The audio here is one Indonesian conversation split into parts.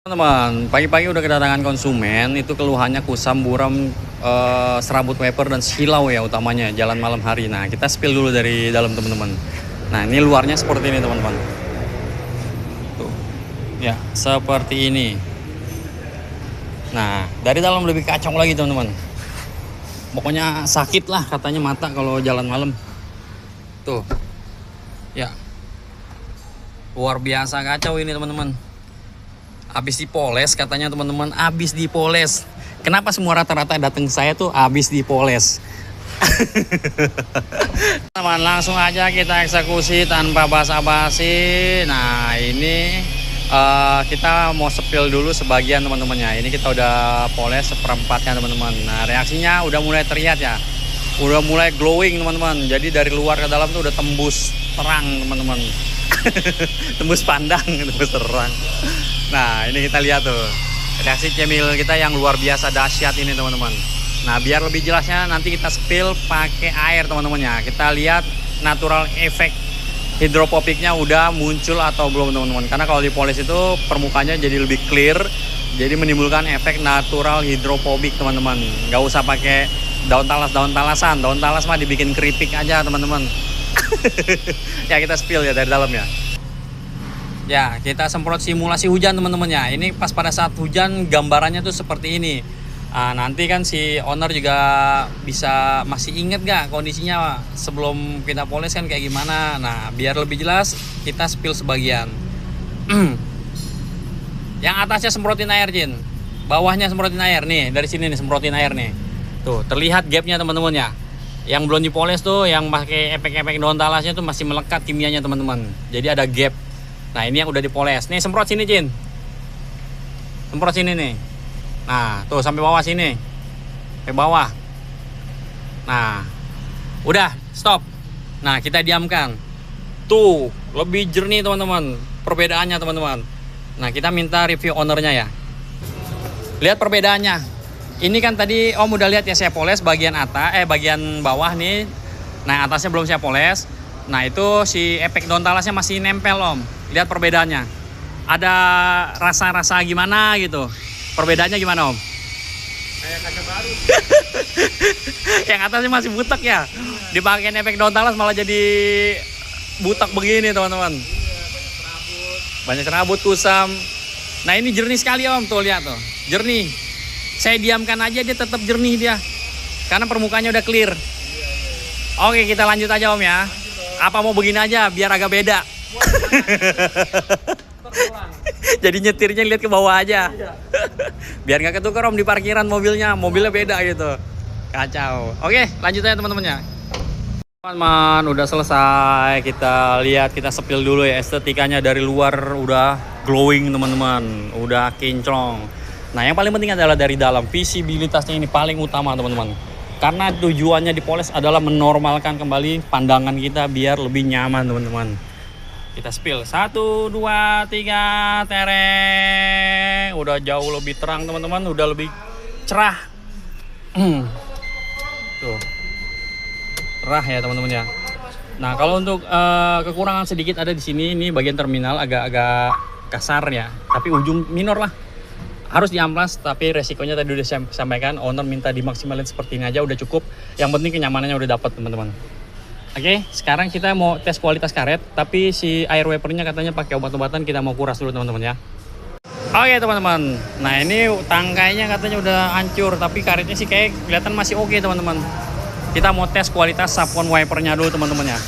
Teman-teman, pagi-pagi udah kedatangan konsumen, itu keluhannya kusam, buram, serabut wiper dan silau ya utamanya jalan malam hari. Nah, kita spill dulu dari dalam teman-teman. Nah, ini luarnya seperti ini teman-teman. Tuh, ya seperti ini. Nah, dari dalam lebih kacau lagi teman-teman. Pokoknya sakit lah katanya mata kalau jalan malam. Tuh, ya luar biasa kacau ini teman-teman. Habis dipoles katanya teman-teman, habis dipoles. Kenapa semua rata-rata datang saya tuh habis dipoles? Teman, langsung aja kita eksekusi tanpa basa-basi. Nah, ini kita mau sepil dulu sebagian teman-temannya. Ini kita udah poles seperempatnya teman-teman. Nah, reaksinya udah mulai terlihat ya. Udah mulai glowing teman-teman. Jadi dari luar ke dalam tuh udah tembus terang teman-teman. Tembus pandang, tembus terang. Nah, ini kita lihat tuh reaksi chemical kita yang luar biasa dahsyat ini teman-teman. Nah, biar lebih jelasnya nanti kita spill pakai air teman-teman ya. Kita lihat natural efek hidropopiknya udah muncul atau belum teman-teman. Karena kalau dipoles itu permukaannya jadi lebih clear, jadi menimbulkan efek natural hidropopik teman-teman. Nggak usah pakai daun talasan. Daun talas mah dibikin keripik aja teman-teman. Ya, kita spill ya dari dalam ya. Ya, kita semprot simulasi hujan teman-teman ya. Ini pas pada saat hujan gambarannya tuh seperti ini. Nanti kan si owner juga bisa masih inget gak kondisinya sebelum kita poles kan kayak gimana. Nah, biar lebih jelas kita spill sebagian. Yang atasnya semprotin air Jin, bawahnya semprotin air nih. Dari sini nih semprotin air nih. Tuh terlihat gapnya teman-teman ya. Yang belum dipoles tuh, yang pakai efek-efek daun talasnya tuh masih melekat kimianya teman-teman. Jadi ada gap. Nah, ini yang udah dipoles. Nih semprot sini Jin. Semprot sini nih. Nah, tuh sampai bawah sini. Sampai bawah. Nah, udah stop. Nah, kita diamkan. Tuh, lebih jernih teman-teman. Perbedaannya teman-teman. Nah, kita minta review ownernya ya. Lihat perbedaannya. Ini kan tadi Om udah lihat ya saya poles bagian atas, bagian bawah nih. Nah, atasnya belum saya poles. Nah, itu si efek daun talasnya masih nempel Om. Lihat perbedaannya. Ada rasa-rasa gimana gitu. Perbedaannya gimana Om? Kayak kaca baru. Yang atasnya masih butek ya. Dipakein efek daun talas malah jadi butek begini teman-teman. Banyak serabut, kusam. Nah, ini jernih sekali Om. Tuh lihat tuh. Jernih. Saya diamkan aja dia tetap jernih dia. Karena permukaannya udah clear. Oke, kita lanjut aja Om ya. Apa mau begini aja biar agak beda. Jadi nyetirnya lihat ke bawah aja. Biar nggak ketukar Om di parkiran mobilnya beda gitu. Kacau. Oke, lanjut aja teman-teman ya. Teman-teman, udah selesai. Kita lihat, kita sepil dulu ya. Estetikanya dari luar udah glowing teman-teman, udah kinclong. Nah, yang paling penting adalah dari dalam. Visibilitasnya ini paling utama teman-teman. Karena tujuannya dipoles adalah menormalkan kembali pandangan kita biar lebih nyaman teman-teman. Kita spill 1, 2, 3, tereng. Udah jauh lebih terang teman-teman, udah lebih cerah. Tuh, cerah ya teman-teman ya. Nah, kalau untuk kekurangan sedikit ada di sini, ini bagian terminal agak-agak kasar ya, tapi ujung minor lah. Harus diamplas, tapi resikonya tadi udah saya sampaikan, owner minta dimaksimalin seperti ini aja udah cukup. Yang penting kenyamanannya udah dapat teman-teman. Oke, sekarang kita mau tes kualitas karet, tapi si air wipernya katanya pakai obat-obatan, kita mau kuras dulu teman-teman ya. Oke teman-teman, nah ini tangkainya katanya udah hancur, tapi karetnya sih kayak kelihatan masih oke teman-teman. Kita mau tes kualitas sapuan wipernya dulu teman-teman ya.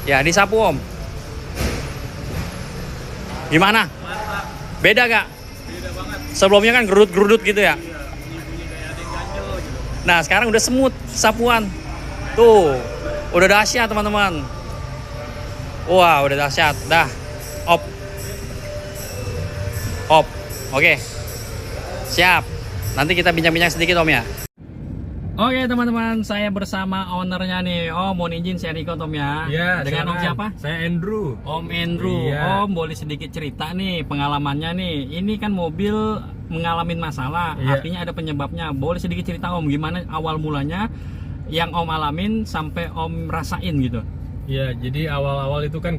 Ya, disapu Om. Gimana? Mantap. Beda gak? Beda banget. Sebelumnya kan gerudut-gerudut gitu ya. Iya, bunyi kayak ada yang ganjel gitu. Nah, sekarang udah semut sapuan. Tuh, udah dahsyat teman-teman. Wah, udah dahsyat. Dah, op. Oke, siap. Nanti kita bincang-bincang sedikit Om ya. Oke teman-teman, saya bersama ownernya nih. Om, mohon izin saya record Om ya. Iya, dengan Om siapa? Saya Andrew. Om Andrew. Iya. Om boleh sedikit cerita nih pengalamannya nih. Ini kan mobil mengalami masalah, Iya. artinya ada penyebabnya. Boleh sedikit cerita Om gimana awal mulanya yang Om alamin sampai Om rasain gitu. Iya, jadi awal-awal itu kan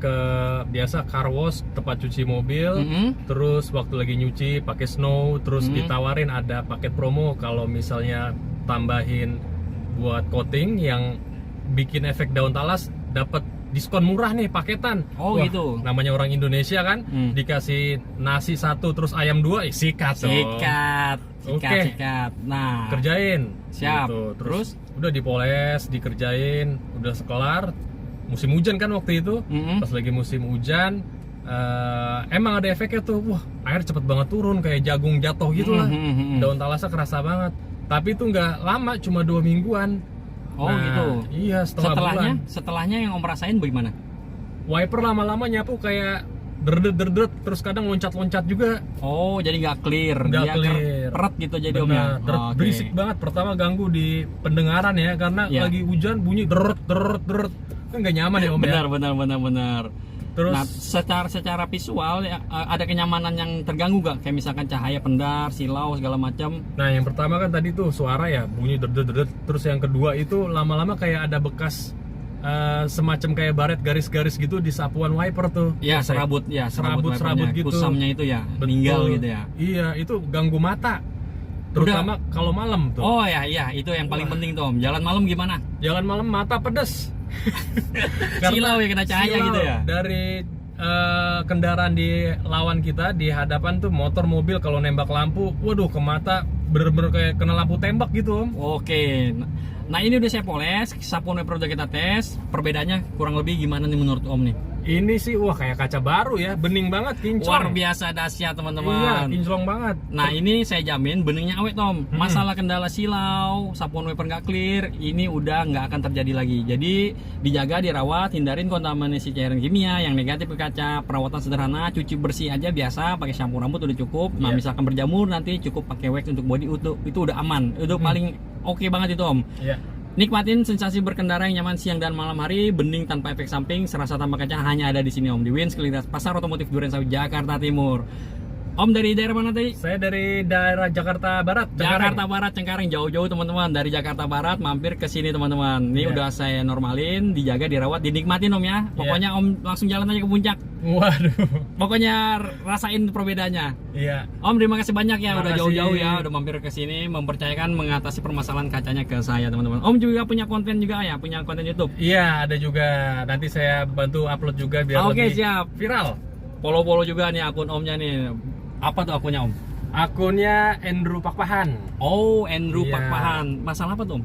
biasa car wash, tempat cuci mobil, terus waktu lagi nyuci pakai snow, terus ditawarin ada paket promo kalau misalnya tambahin buat coating yang bikin efek daun talas dapat diskon murah nih paketan. Oh, wah, gitu. Namanya orang Indonesia kan, dikasih nasi 1 terus ayam 2, sikat dong. Oke. Nah, Kerjain. Siap. Gitu. Terus udah dipoles, dikerjain, udah sekelar. Musim hujan kan waktu itu, pas lagi musim hujan, emang ada efeknya tuh, wah air cepet banget turun kayak jagung jatuh gitu lah, daun talasnya kerasa banget. Tapi itu nggak lama, cuma 2 mingguan. Oh gitu. Iya, setengah bulan. Setelahnya yang Om rasain bagaimana? Wiper lama-lama nyapu kayak derdet, terus kadang loncat-loncat juga. Oh, jadi nggak clear, Nggak dia clear. keret gitu jadi Om ya. Bener, berisik banget. Pertama ganggu di pendengaran ya, karena lagi hujan bunyi deret, kan nggak nyaman ya Om ya. Benar. Terus nah, secara visual ya, ada kenyamanan yang terganggu gak? Kayak misalkan cahaya pendar, silau segala macam. Nah, yang pertama kan tadi tuh suara ya, bunyi deret. Terus yang kedua itu lama-lama kayak ada bekas semacam kayak baret garis-garis gitu di sapuan wiper tuh. Iya, serabut gitu. Kusamnya itu ya, meninggal gitu ya. Iya, itu ganggu mata. Terutama kalau malam tuh. Oh ya, itu yang paling penting tuh Om. Jalan malam gimana? Jalan malam mata pedes. Silau ya, kena cahaya gitu ya. Dari kendaraan di lawan kita di hadapan tuh motor mobil kalau nembak lampu, waduh ke mata bener-bener kayak kena lampu tembak gitu Om. Oke. Nah ini udah saya poles, sabun wiper udah kita tes. Perbedaannya kurang lebih gimana nih menurut Om nih? Ini sih wah kayak kaca baru ya, bening banget, kinclong. Luar biasa dahsyat teman-teman. Iya, kinclong banget. Nah ini saya jamin beningnya awet Om. Masalah kendala silau, sabun wiper nggak clear, ini udah nggak akan terjadi lagi. Jadi dijaga, dirawat, hindarin kontaminasi cairan kimia yang negatif ke kaca. Perawatan sederhana, cuci bersih aja biasa, pakai shampoo rambut udah cukup. Nah misalkan berjamur nanti cukup pakai wax untuk body itu udah aman. Itu paling oke banget itu Om. Iya. Nikmatin sensasi berkendara yang nyaman siang dan malam hari, bening tanpa efek samping, serasa tanpa kaca, hanya ada di sini Om, di Wins Sekeliling Pasar Otomotif Durensawit, Jakarta Timur. Om dari daerah mana tadi? Saya dari daerah Jakarta Barat. Jakarta Barat, Cengkareng, jauh-jauh teman-teman. Dari Jakarta Barat mampir ke sini teman-teman. Ini udah saya normalin, dijaga, dirawat, dinikmatin Om ya. Pokoknya Om langsung jalan aja ke puncak. Waduh. Pokoknya rasain perbedaannya. Iya. Om terima kasih banyak ya, udah Makasih. jauh-jauh ya, udah mampir ke sini, mempercayakan mengatasi permasalahan kacanya ke saya teman-teman. Om juga punya konten juga ya, punya konten YouTube. Iya, ada juga. Nanti saya bantu upload juga biar Oke, lebih siap. viral. Follow juga nih akun Omnya nih. Apa tuh akunnya Om? Akunnya Andrew Pakpahan. Oh, Andrew Iya. Pakpahan. Masalah apa tuh Om?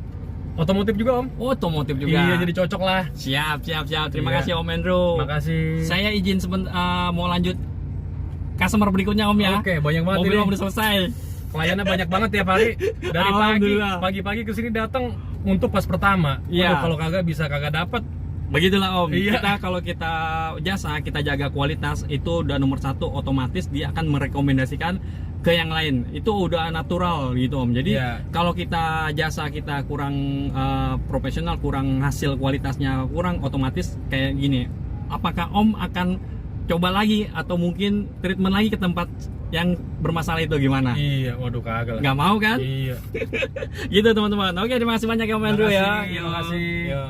Otomotif juga Om. Otomotif juga. Iya, jadi cocok lah. Siap. Terima Iya. kasih Om Andrew. Makasih. Saya izin mau lanjut customer berikutnya Om ya. Oke, banyak banget Mobil ini. Om udah selesai. Pelayannya banyak banget tiap hari. Dari pagi-pagi ke sini datang untuk pas pertama. Iya. Waduh, kalau kagak dapat. Begitulah Om. Iya. Kalau kita jasa, kita jaga kualitas, itu udah nomor 1, otomatis dia akan merekomendasikan ke yang lain. Itu udah natural gitu Om. Jadi Iya. kalau kita jasa kita kurang profesional, kurang hasil kualitasnya kurang, otomatis kayak gini. Apakah Om akan coba lagi atau mungkin treatment lagi ke tempat yang bermasalah itu gimana? Iya, waduh kagak lah. Nggak mau kan? Iya. Gitu teman-teman. Oke, terima kasih banyak ya Om Andrew ya. Terima kasih. Yo.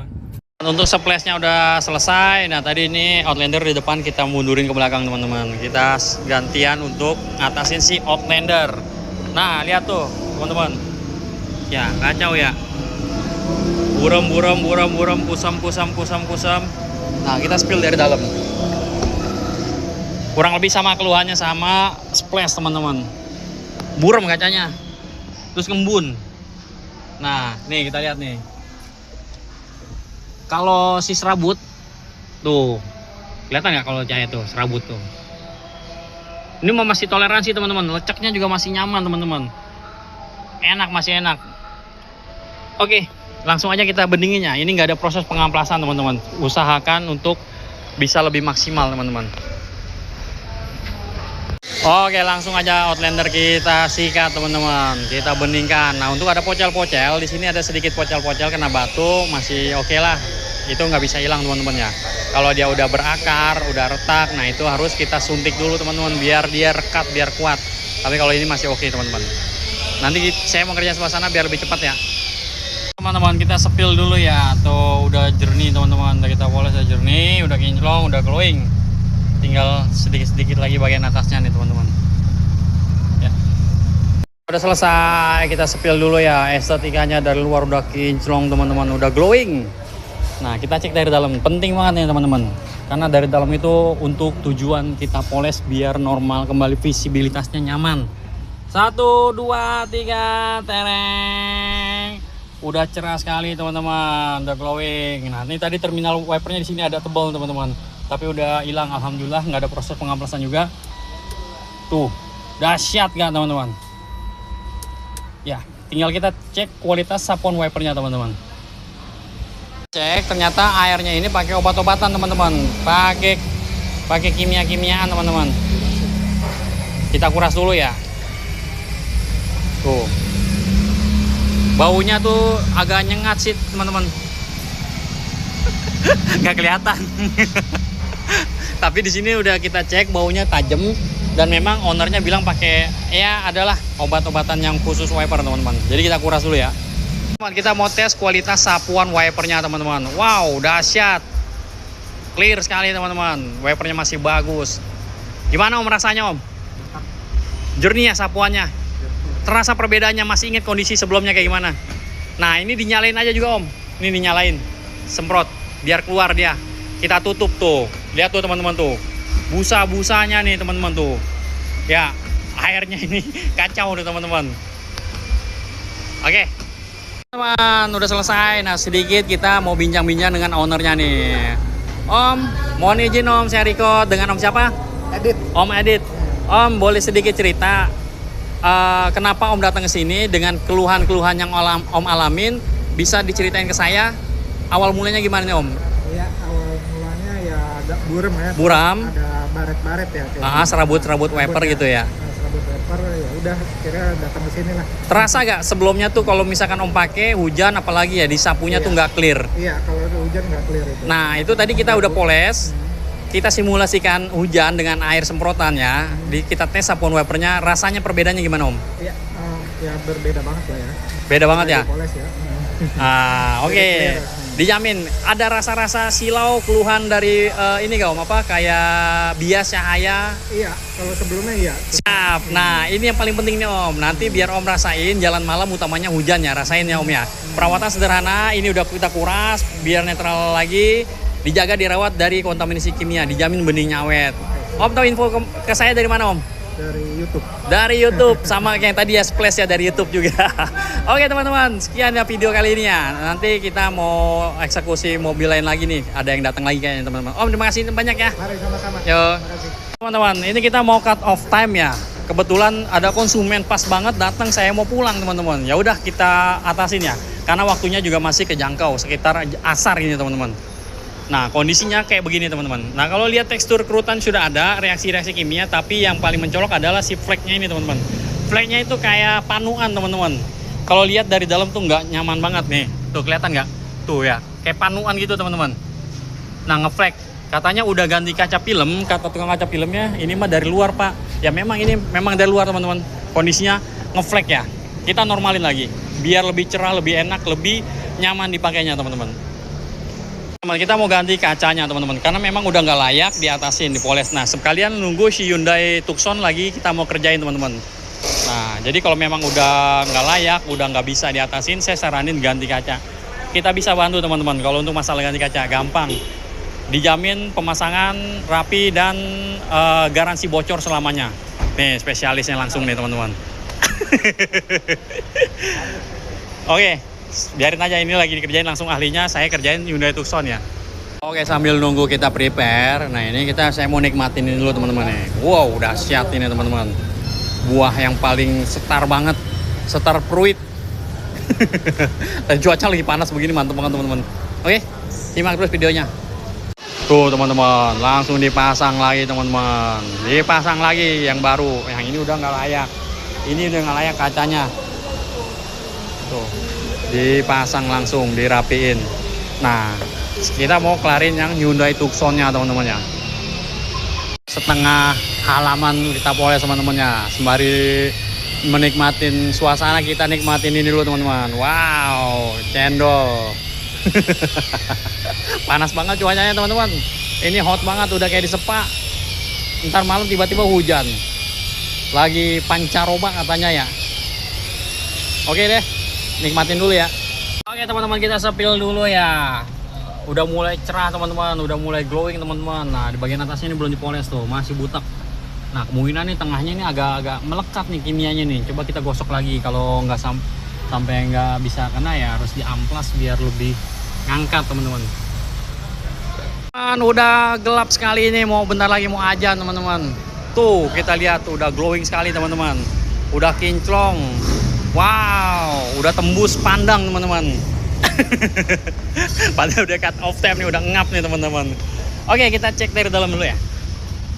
Untuk splash-nya udah selesai. Nah tadi ini Outlander di depan, kita mundurin ke belakang teman-teman. Kita gantian untuk ngatasin si Outlander. Nah lihat tuh teman-teman. Ya kacau ya. Buram, kusam. Nah kita spill dari dalam. Kurang lebih sama keluhannya sama splash teman-teman. Buram kacanya. Terus ngembun. Nah nih kita lihat nih. Kalau si serabut tuh kelihatan nggak kalau cahaya tuh serabut tuh, ini masih toleransi teman-teman, leceknya juga masih nyaman teman-teman, masih enak. Oke, langsung aja kita bendinginnya. Ini nggak ada proses pengamplasan teman-teman, usahakan untuk bisa lebih maksimal teman-teman. Oke, langsung aja Outlander kita sikat teman-teman, kita beningkan. Nah untuk ada pocel-pocel di sini, ada sedikit pocel-pocel kena batu, masih oke lah, itu nggak bisa hilang teman-teman ya. Kalau dia udah berakar, udah retak, nah itu harus kita suntik dulu teman-teman biar dia rekat, biar kuat. Tapi kalau ini masih oke teman-teman. Nanti saya mau kerja sebelah sana biar lebih cepat ya. teman-teman, kita sepil dulu ya. Tuh udah jernih teman-teman, udah kita poles, udah jernih, udah kinclong, udah glowing. Tinggal sedikit-sedikit lagi bagian atasnya nih teman-teman. Ya. Udah selesai, kita sepil dulu ya. Estetikanya dari luar udah kinclong teman-teman, udah glowing. Nah kita cek dari dalam, penting banget nih teman-teman. Karena dari dalam itu untuk tujuan kita poles biar normal kembali, visibilitasnya nyaman. 1, 2, 3, tereng. Udah cerah sekali teman-teman, udah glowing. Nah ini tadi terminal wipernya di sini ada tebal teman-teman, tapi udah hilang alhamdulillah, nggak ada proses pengamplasan juga. Tuh, dahsyat nggak teman-teman? Ya, tinggal kita cek kualitas sapon wipernya teman-teman. Cek, ternyata airnya ini pakai obat-obatan teman-teman, pakai kimia-kimiaan teman-teman. Kita kuras dulu ya. Tuh, baunya tuh agak nyengat sih teman-teman. Nggak kelihatan. Tapi di sini udah kita cek baunya tajam dan memang ownernya bilang pakai ya adalah obat-obatan yang khusus wiper teman-teman. Jadi kita kuras dulu ya. Kita mau tes kualitas sapuan wipernya teman-teman. Wow, dahsyat. Clear sekali teman-teman. Wipernya masih bagus. Gimana Om rasanya Om? Jernih ya sapuannya. Terasa perbedaannya, masih ingat kondisi sebelumnya kayak gimana? Nah ini dinyalain aja juga Om. Ini dinyalain, semprot biar keluar dia. Kita tutup tuh, lihat tuh teman-teman tuh, busa-busanya nih teman-teman tuh. Ya airnya ini kacau tuh teman-teman. Oke teman, udah selesai. Nah sedikit kita mau bincang-bincang dengan ownernya nih. Om, mohon izin Om, saya record dengan Om siapa? Edit. Om Edit. Om boleh sedikit cerita kenapa Om datang ke sini dengan keluhan-keluhan yang Om alamin, bisa diceritain ke saya awal mulanya gimana nih Om? Ya awal mulanya ya agak buram ya. Buram. Ada baret-baret ya. Serabut-serabut wiper gitu ya. Serabut wiper ya udah kira datang ke sini lah. Terasa gak sebelumnya tuh kalau misalkan Om pakai hujan apalagi ya disapunya tuh nggak clear? Iya kalau hujan nggak clear itu. Nah itu tadi kita udah poles. Kita simulasikan hujan dengan air semprotan ya. Kita tes sapuan wipernya, rasanya perbedaannya gimana Om? Iya, ya berbeda banget lah ya. Beda banget ya? Poles ya. Oke. Dijamin ada rasa-rasa silau keluhan dari ini gak Om, apa kayak bias cahaya? Iya, kalau sebelumnya iya. Siap. Nah ini yang paling penting nih Om. Nanti biar Om rasain jalan malam, utamanya hujan ya, rasain ya Om ya. Perawatan sederhana, ini udah kita kuras biar netral lagi. Dijaga, dirawat dari kontaminasi kimia, dijamin benihnya awet. Om tahu info ke saya dari mana Om? Dari YouTube. Dari YouTube, sama kayak yang tadi ya, splash ya dari YouTube juga. Oke teman-teman, sekian ya video kali ini ya. Nanti kita mau eksekusi mobil lain lagi nih, ada yang datang lagi kayaknya teman-teman. Om terima kasih banyak ya. Mari sama-sama. Yo. Teman-teman, ini kita mau cut off time ya. Kebetulan ada konsumen pas banget datang, saya mau pulang teman-teman. Ya udah kita atasin ya, karena waktunya juga masih kejangkau, sekitar asar ini teman-teman. Nah kondisinya kayak begini teman-teman. Nah kalau lihat tekstur kerutan sudah ada reaksi-reaksi kimia, tapi yang paling mencolok adalah si flagnya ini teman-teman. Flagnya itu kayak panuan teman-teman. Kalau lihat dari dalam tuh nggak nyaman banget nih. Tuh kelihatan nggak? Tuh ya, kayak panuan gitu teman-teman. Nah ngeflag, katanya udah ganti kaca film, kata tukang kaca filmnya ini mah dari luar Pak. Ya memang ini memang dari luar teman-teman. Kondisinya ngeflag ya. Kita normalin lagi, biar lebih cerah, lebih enak, lebih nyaman dipakainya teman-teman. Kita mau ganti kacanya teman-teman, karena memang udah nggak layak diatasin, dipoles. Nah sekalian nunggu si Hyundai Tucson lagi kita mau kerjain teman-teman. Nah jadi kalau memang udah nggak layak, udah nggak bisa diatasin, saya saranin ganti kaca. Kita bisa bantu teman-teman kalau untuk masalah ganti kaca, gampang. Dijamin pemasangan rapi dan garansi bocor selamanya. Nih spesialisnya langsung nih teman-teman. Oke. Biarin aja, ini lagi dikerjain langsung ahlinya, saya kerjain Hyundai Tucson ya. Oke, sambil nunggu kita prepare, nah ini saya mau nikmatin ini dulu teman-teman nih. Wow, dahsyat ini teman-teman. Buah yang paling setar banget, setar fruit. Dan cuaca lagi panas begini, mantep banget teman-teman. Oke, simak terus videonya. Tuh teman-teman, langsung dipasang lagi teman-teman. Dipasang lagi yang baru, yang ini udah nggak layak. Ini udah nggak layak kacanya. Tuh. Dipasang langsung, dirapiin. Nah kita mau kelarin yang Hyundai Tucsonnya teman-teman ya. Setengah halaman kita poles teman-teman ya, sembari menikmatin suasana, kita nikmatin ini dulu teman-teman. Wow, cendol. Panas banget cuacanya teman-teman. Ini hot banget, udah kayak di Sepa. Ntar malam tiba-tiba hujan. Lagi pancaroba katanya ya. Oke deh, nikmatin dulu ya. Oke teman-teman, kita sepil dulu ya. Udah mulai cerah teman-teman, udah mulai glowing teman-teman. Nah di bagian atasnya ini belum dipoles tuh, masih butek. Nah kemungkinan nih tengahnya ini agak-agak melekat nih kimianya nih. Coba kita gosok lagi, kalau nggak sampai nggak bisa kena ya harus diamplas biar lebih ngangkat teman-teman. Udah gelap sekali ini, mau bentar lagi mau azan teman-teman. Tuh kita lihat tuh udah glowing sekali teman-teman, udah kinclong. Wow, udah tembus pandang teman-teman. Padahal udah cut off time nih, udah ngap nih teman-teman. Oke, kita cek dari dalam dulu ya.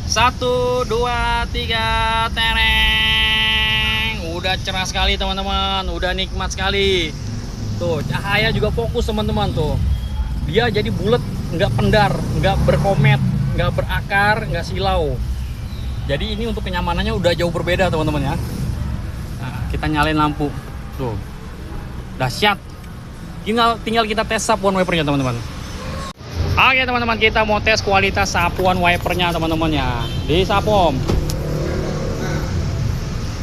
1, 2, 3, tereng. Udah cerah sekali teman-teman, udah nikmat sekali. Tuh, cahaya juga fokus teman-teman tuh. Dia jadi bulat, nggak pendar, nggak berkomet, nggak berakar, nggak silau. Jadi ini untuk kenyamanannya udah jauh berbeda teman-teman ya. Nah, kita nyalain lampu. Tuh. Dahsyat. Tinggal kita tes sapuan wipernya teman-teman. Oke teman-teman, kita mau tes kualitas sapuan wipernya teman-teman ya. Di Sapom.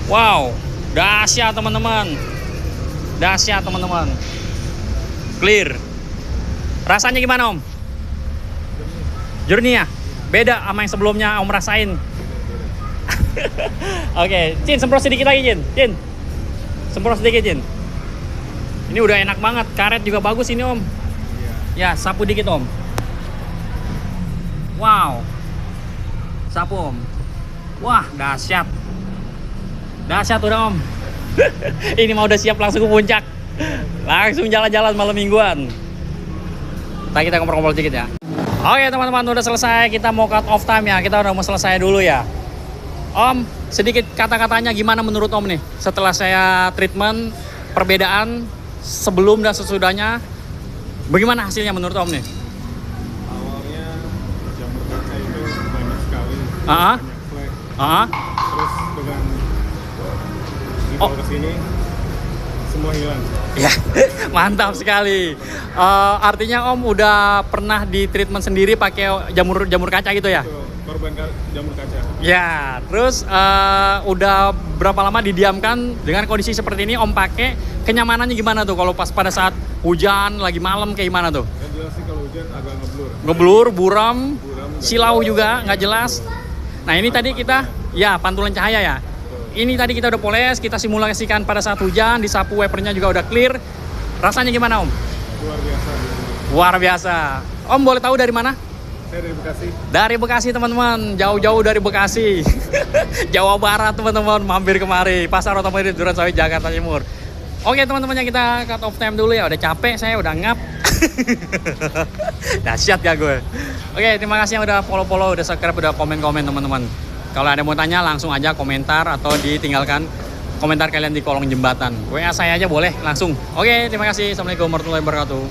Wow, dahsyat teman-teman. Dahsyat teman-teman. Clear. Rasanya gimana Om? Jernih ya? Beda sama yang sebelumnya Om rasain. Oke, Cin semprot sedikit lagi Cin. Semprot sedikit Cin. Ini udah enak banget, karet juga bagus ini Om. Ya, sapu dikit Om. Wow. Sapu Om. Wah, dahsyat. Dahsyat udah Om. Ini mau udah siap langsung ke puncak. Langsung jalan-jalan malam mingguan. Ntar kita ngobrol-ngobrol dikit ya. Oke teman-teman, udah selesai. Kita mau cut off time ya. Kita udah mau selesai dulu ya. Om, sedikit kata-katanya gimana menurut Om nih? Setelah saya treatment, perbedaan sebelum dan sesudahnya, bagaimana hasilnya menurut Om nih? Awalnya jamur kaca itu banyak sekali, Ah, banyak flek. ah, Terus dengan dibawa ke sini semua hilang. ya, mantap sekali. Artinya Om udah pernah di treatment sendiri pakai jamur kaca gitu ya? Itu korban jamur kaca. Ya, terus udah berapa lama didiamkan dengan kondisi seperti ini Om pakai? Kenyamanannya gimana tuh kalau pas pada saat hujan, lagi malam kayak gimana tuh? Yang jelas sih kalau hujan agak ngeblur. Ngeblur, buram, nggak silau juga nggak jelas. Nah ini tadi kita, ya pantulan cahaya ya. Ini tadi kita udah poles, kita simulasikan pada saat hujan, disapu wipernya juga udah clear. Rasanya gimana Om? Luar biasa. Luar biasa. Om boleh tahu dari mana? Saya dari Bekasi. Dari Bekasi teman-teman, jauh-jauh dari Bekasi. Jawa Barat teman-teman, mampir kemari. Pasar Otomotif Durensawit, Jakarta Timur. Oke teman-teman, yang kita cut off time dulu ya. Udah capek saya, udah ngap. Dahsyat ya gue. Oke, terima kasih yang udah follow-follow, udah subscribe, udah komen-komen teman-teman. Kalau ada yang mau tanya langsung aja komentar atau ditinggalkan komentar kalian di kolom jembatan. WA saya aja boleh langsung. Oke, terima kasih. Assalamualaikum warahmatullahi wabarakatuh.